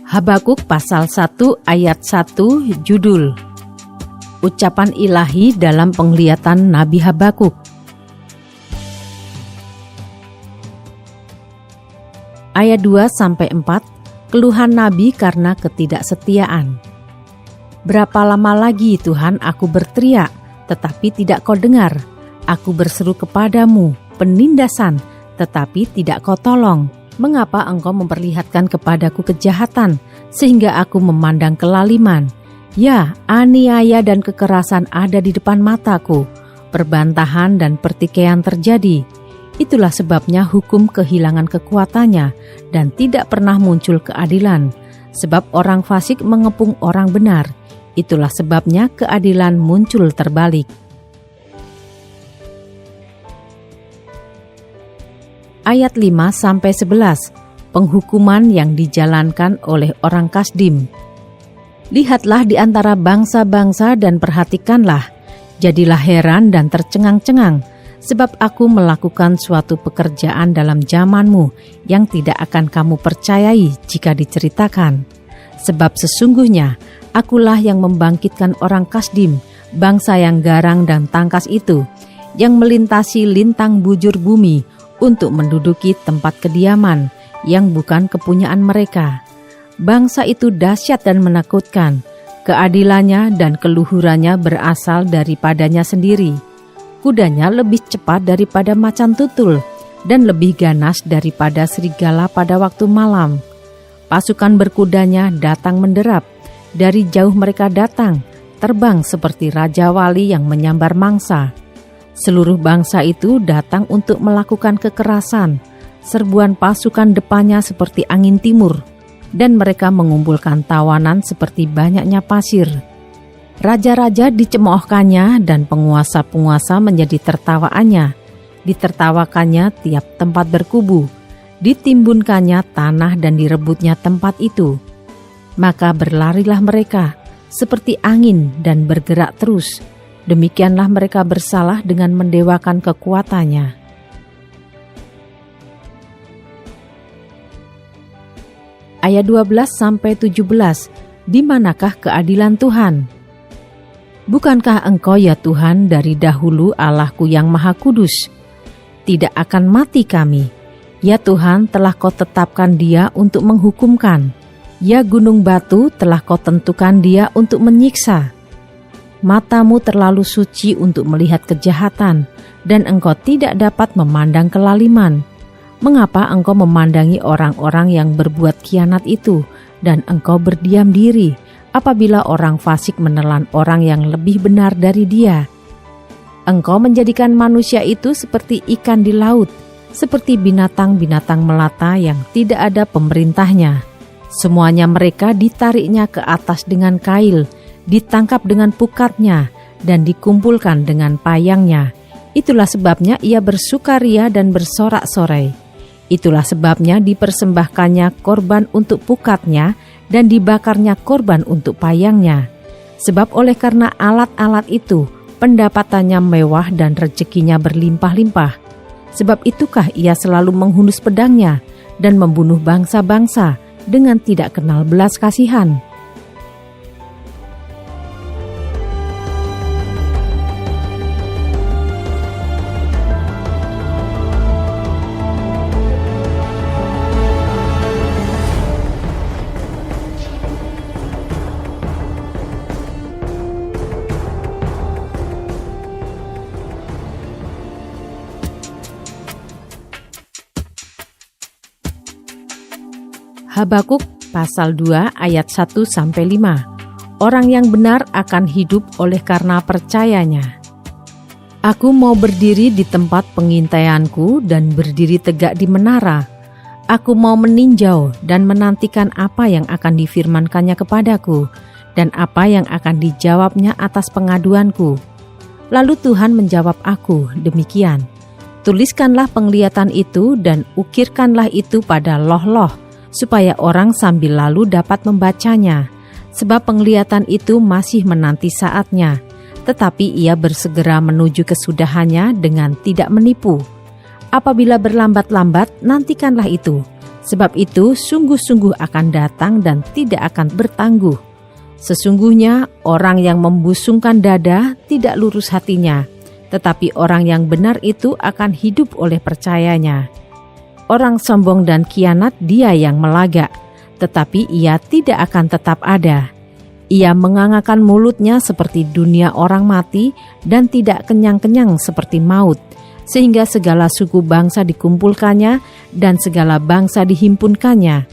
Habakuk pasal 1 ayat 1 judul Ucapan Ilahi dalam penglihatan Nabi Habakuk. Ayat 2-4, keluhan Nabi karena ketidaksetiaan. Berapa lama lagi Tuhan aku berteriak, tetapi tidak kau dengar. Aku berseru kepadamu, penindasan, tetapi tidak kau tolong. Mengapa engkau memperlihatkan kepadaku kejahatan, sehingga aku memandang kelaliman? Ya, aniaya dan kekerasan ada di depan mataku, perbantahan dan pertikaian terjadi. Itulah sebabnya hukum kehilangan kekuatannya, dan tidak pernah muncul keadilan. Sebab orang fasik mengepung orang benar, itulah sebabnya keadilan muncul terbalik. Ayat 5-11, penghukuman yang dijalankan oleh orang Kasdim. Lihatlah di antara bangsa-bangsa dan perhatikanlah, jadilah heran dan tercengang-cengang, sebab aku melakukan suatu pekerjaan dalam zamanmu yang tidak akan kamu percayai jika diceritakan. Sebab sesungguhnya akulah yang membangkitkan orang Kasdim, bangsa yang garang dan tangkas itu, yang melintasi lintang bujur bumi, untuk menduduki tempat kediaman yang bukan kepunyaan mereka. Bangsa itu dahsyat dan menakutkan, keadilannya dan keluhurannya berasal daripadanya sendiri. Kudanya lebih cepat daripada macan tutul, dan lebih ganas daripada serigala pada waktu malam. Pasukan berkudanya datang menderap, dari jauh mereka datang, terbang seperti raja wali yang menyambar mangsa. Seluruh bangsa itu datang untuk melakukan kekerasan. Serbuan pasukan depannya seperti angin timur, dan mereka mengumpulkan tawanan seperti banyaknya pasir. Raja-raja dicemoohkannya dan penguasa-penguasa menjadi tertawaannya. Ditertawakannya tiap tempat berkubu, ditimbunkannya tanah dan direbutnya tempat itu. Maka berlarilah mereka seperti angin dan bergerak terus. Demikianlah mereka bersalah dengan mendewakan kekuatannya. Ayat 12-17, di manakah keadilan Tuhan? Bukankah engkau ya Tuhan dari dahulu Allahku yang Maha Kudus? Tidak akan mati kami. Ya Tuhan, telah kau tetapkan dia untuk menghukumkan. Ya gunung batu, telah kau tentukan dia untuk menyiksa. Matamu terlalu suci untuk melihat kejahatan, dan engkau tidak dapat memandang kelaliman. Mengapa engkau memandangi orang-orang yang berbuat khianat itu, dan engkau berdiam diri apabila orang fasik menelan orang yang lebih benar dari dia? Engkau menjadikan manusia itu seperti ikan di laut, seperti binatang-binatang melata yang tidak ada pemerintahnya. Semuanya mereka ditariknya ke atas dengan kail, ditangkap dengan pukatnya, dan dikumpulkan dengan payangnya. Itulah sebabnya ia bersukaria dan bersorak-sorai. Itulah sebabnya dipersembahkannya korban untuk pukatnya, dan dibakarnya korban untuk payangnya. Sebab oleh karena alat-alat itu, pendapatannya mewah dan rezekinya berlimpah-limpah. Sebab itukah ia selalu menghunus pedangnya, dan membunuh bangsa-bangsa dengan tidak kenal belas kasihan. Habakuk pasal 2 ayat 1-5. Orang yang benar akan hidup oleh karena percayanya. Aku mau berdiri di tempat pengintaianku dan berdiri tegak di menara. Aku mau meninjau dan menantikan apa yang akan difirmankannya kepadaku, dan apa yang akan dijawabnya atas pengaduanku. Lalu Tuhan menjawab aku demikian, tuliskanlah penglihatan itu dan ukirkanlah itu pada loh-loh, supaya orang sambil lalu dapat membacanya. Sebab penglihatan itu masih menanti saatnya, tetapi ia bersegera menuju kesudahannya dengan tidak menipu. Apabila berlambat-lambat, nantikanlah itu, Sebab itu sungguh-sungguh akan datang dan tidak akan bertangguh. Sesungguhnya orang yang membusungkan dada tidak lurus hatinya, tetapi orang yang benar itu akan hidup oleh percayanya. Orang sombong dan kianat dia yang melagak, tetapi ia tidak akan tetap ada. Ia mengangakan mulutnya seperti dunia orang mati dan tidak kenyang-kenyang seperti maut, sehingga segala suku bangsa dikumpulkannya dan segala bangsa dihimpunkannya.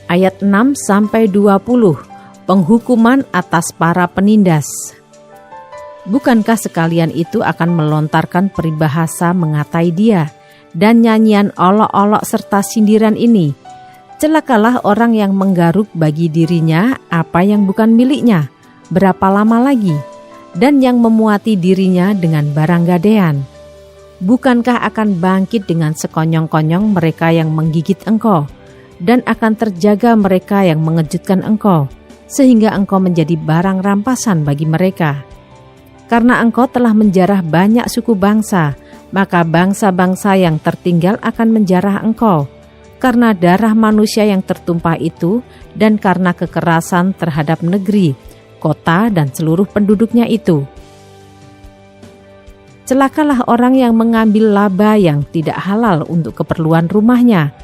Ayat 6-20, penghukuman atas para penindas. Bukankah sekalian itu akan melontarkan peribahasa mengatai dia, dan nyanyian olok-olok serta sindiran ini? Celakalah orang yang menggaruk bagi dirinya apa yang bukan miliknya, berapa lama lagi, dan yang memuati dirinya dengan barang gadean. Bukankah akan bangkit dengan sekonyong-konyong mereka yang menggigit engkau, dan akan terjaga mereka yang mengejutkan engkau, sehingga engkau menjadi barang rampasan bagi mereka. Karena engkau telah menjarah banyak suku bangsa, maka bangsa-bangsa yang tertinggal akan menjarah engkau, karena darah manusia yang tertumpah itu, dan karena kekerasan terhadap negeri, kota, dan seluruh penduduknya itu. Celakalah orang yang mengambil laba yang tidak halal untuk keperluan rumahnya,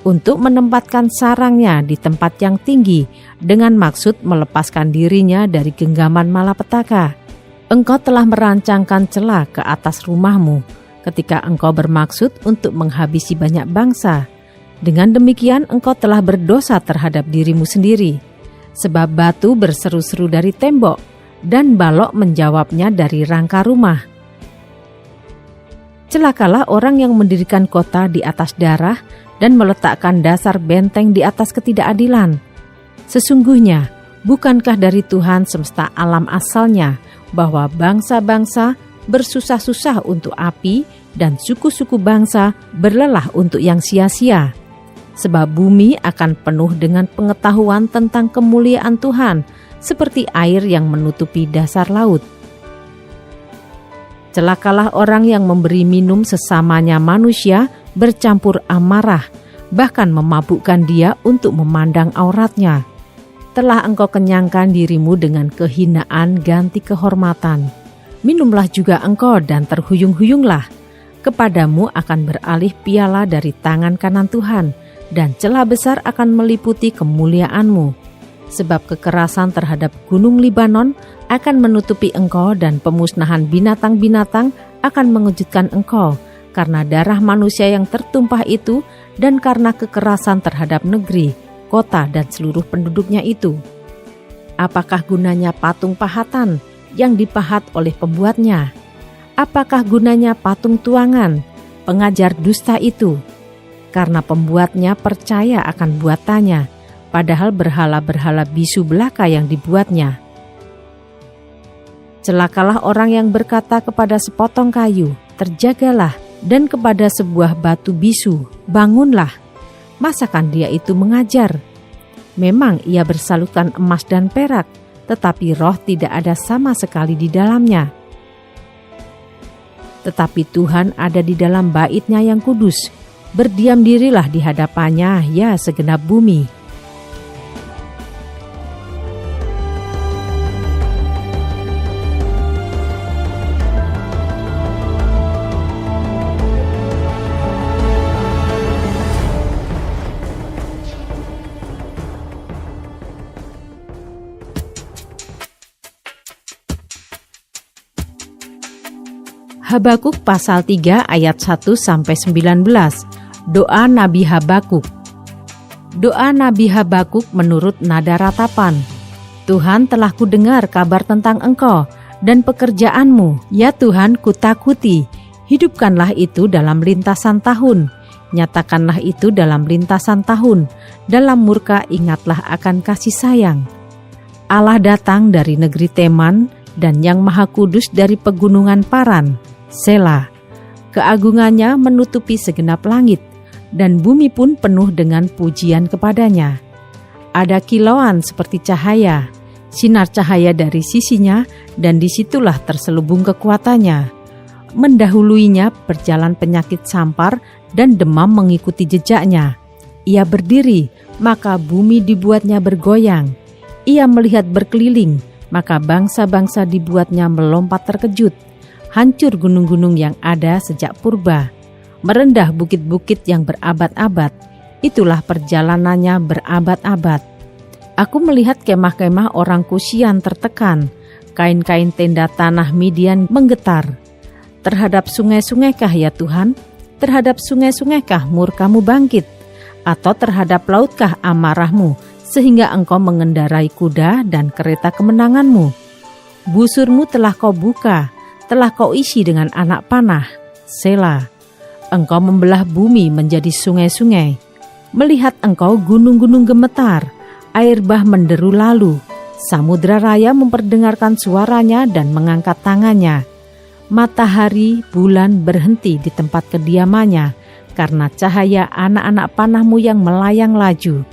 untuk menempatkan sarangnya di tempat yang tinggi, dengan maksud melepaskan dirinya dari genggaman malapetaka. Engkau telah merancangkan celah ke atas rumahmu, ketika engkau bermaksud untuk menghabisi banyak bangsa. Dengan demikian engkau telah berdosa terhadap dirimu sendiri, sebab batu berseru-seru dari tembok, dan balok menjawabnya dari rangka rumah. Celakalah orang yang mendirikan kota di atas darah, dan meletakkan dasar benteng di atas ketidakadilan. Sesungguhnya, bukankah dari Tuhan semesta alam asalnya, bahwa bangsa-bangsa bersusah-susah untuk api, dan suku-suku bangsa berlelah untuk yang sia-sia? Sebab bumi akan penuh dengan pengetahuan tentang kemuliaan Tuhan, seperti air yang menutupi dasar laut. Celakalah orang yang memberi minum sesamanya manusia bercampur amarah, bahkan memabukkan dia untuk memandang auratnya. Telah engkau kenyangkan dirimu dengan kehinaan ganti kehormatan. Minumlah juga engkau dan terhuyung-huyunglah. Kepadamu akan beralih piala dari tangan kanan Tuhan, dan celah besar akan meliputi kemuliaanmu. Sebab kekerasan terhadap gunung Libanon akan menutupi engkau, dan pemusnahan binatang-binatang akan mengejutkan engkau, karena darah manusia yang tertumpah itu, dan karena kekerasan terhadap negeri, kota, dan seluruh penduduknya itu. Apakah gunanya patung pahatan yang dipahat oleh pembuatnya? Apakah gunanya patung tuangan, pengajar dusta itu? Karena pembuatnya percaya akan buatannya, padahal berhala-berhala bisu belaka yang dibuatnya. Celakalah orang yang berkata kepada sepotong kayu, terjagalah, dan kepada sebuah batu bisu, bangunlah. Masakan dia itu mengajar? Memang ia bersalutkan emas dan perak, tetapi roh tidak ada sama sekali di dalamnya. Tetapi Tuhan ada di dalam bait-Nya yang kudus. Berdiam dirilah di hadapannya, ya segenap bumi. Habakuk pasal 3 ayat 1-19. Doa Nabi Habakuk. Doa Nabi Habakuk menurut nada ratapan. Tuhan, telah kudengar kabar tentang engkau dan pekerjaanmu. Ya Tuhan, kutakuti. Hidupkanlah itu dalam lintasan tahun. Nyatakanlah itu dalam lintasan tahun. Dalam murka ingatlah akan kasih sayang. Allah datang dari negeri Teman, dan Yang Maha Kudus dari pegunungan Paran. Selah. Keagungannya menutupi segenap langit, dan bumi pun penuh dengan pujian kepadanya. Ada kilauan seperti cahaya, sinar cahaya dari sisinya, dan disitulah terselubung kekuatannya. Mendahuluinya berjalan penyakit sampar dan demam mengikuti jejaknya. Ia berdiri, maka bumi dibuatnya bergoyang. Ia melihat berkeliling, maka bangsa-bangsa dibuatnya melompat terkejut. Hancur gunung-gunung yang ada sejak purba. Merendah bukit-bukit yang berabad-abad. Itulah perjalanannya berabad-abad. Aku melihat kemah-kemah orang Kusian tertekan. Kain-kain tenda tanah Midian menggetar. Terhadap sungai-sungaikah ya Tuhan? Terhadap sungai-sungaikah murkamu bangkit? Atau terhadap lautkah amarahmu, sehingga engkau mengendarai kuda dan kereta kemenanganmu? Busurmu telah kau buka, telah kau isi dengan anak panah. Sela. Engkau membelah bumi menjadi sungai-sungai. Melihat engkau gunung-gunung gemetar, air bah menderu lalu. Samudra raya memperdengarkan suaranya dan mengangkat tangannya. Matahari, bulan berhenti di tempat kediamannya, karena cahaya anak-anak panahmu yang melayang laju,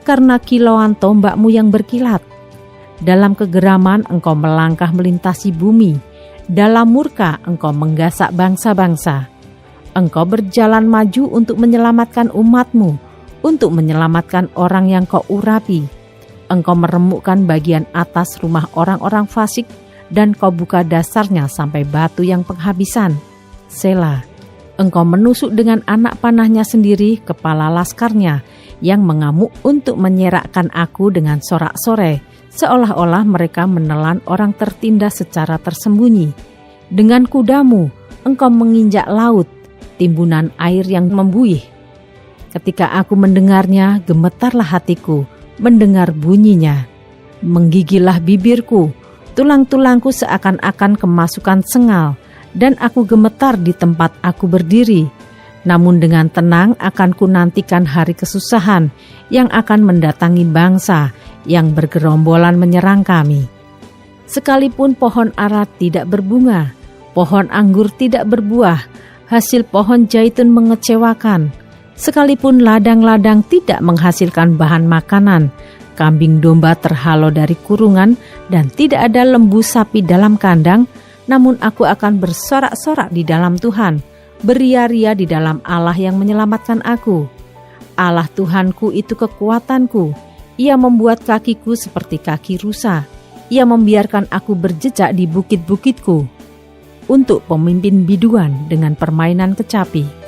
karena kilauan tombakmu yang berkilat. Dalam kegeraman engkau melangkah melintasi bumi, dalam murka engkau menggasak bangsa-bangsa. Engkau berjalan maju untuk menyelamatkan umatmu, untuk menyelamatkan orang yang kau urapi. Engkau meremukkan bagian atas rumah orang-orang fasik, dan kau buka dasarnya sampai batu yang penghabisan. Sela. Engkau menusuk dengan anak panahnya sendiri kepala laskarnya, yang mengamuk untuk menyerakkan aku dengan sorak-sorai, seolah-olah mereka menelan orang tertindas secara tersembunyi. Dengan kudamu, engkau menginjak laut, timbunan air yang membuih. Ketika aku mendengarnya, gemetarlah hatiku, mendengar bunyinya. Menggigillah bibirku, tulang-tulangku seakan-akan kemasukan sengal, dan aku gemetar di tempat aku berdiri. Namun dengan tenang akan ku nantikan hari kesusahan yang akan mendatangi bangsa yang bergerombolan menyerang kami. Sekalipun pohon ara tidak berbunga, pohon anggur tidak berbuah, hasil pohon zaitun mengecewakan. Sekalipun ladang-ladang tidak menghasilkan bahan makanan, kambing domba terhalau dari kurungan, dan tidak ada lembu sapi dalam kandang, namun aku akan bersorak-sorak di dalam Tuhan, beria-ria di dalam Allah yang menyelamatkan aku. Allah Tuhanku itu kekuatanku. Ia membuat kakiku seperti kaki rusa. Ia membiarkan aku berjejak di bukit-bukitku untuk pemimpin biduan dengan permainan kecapi.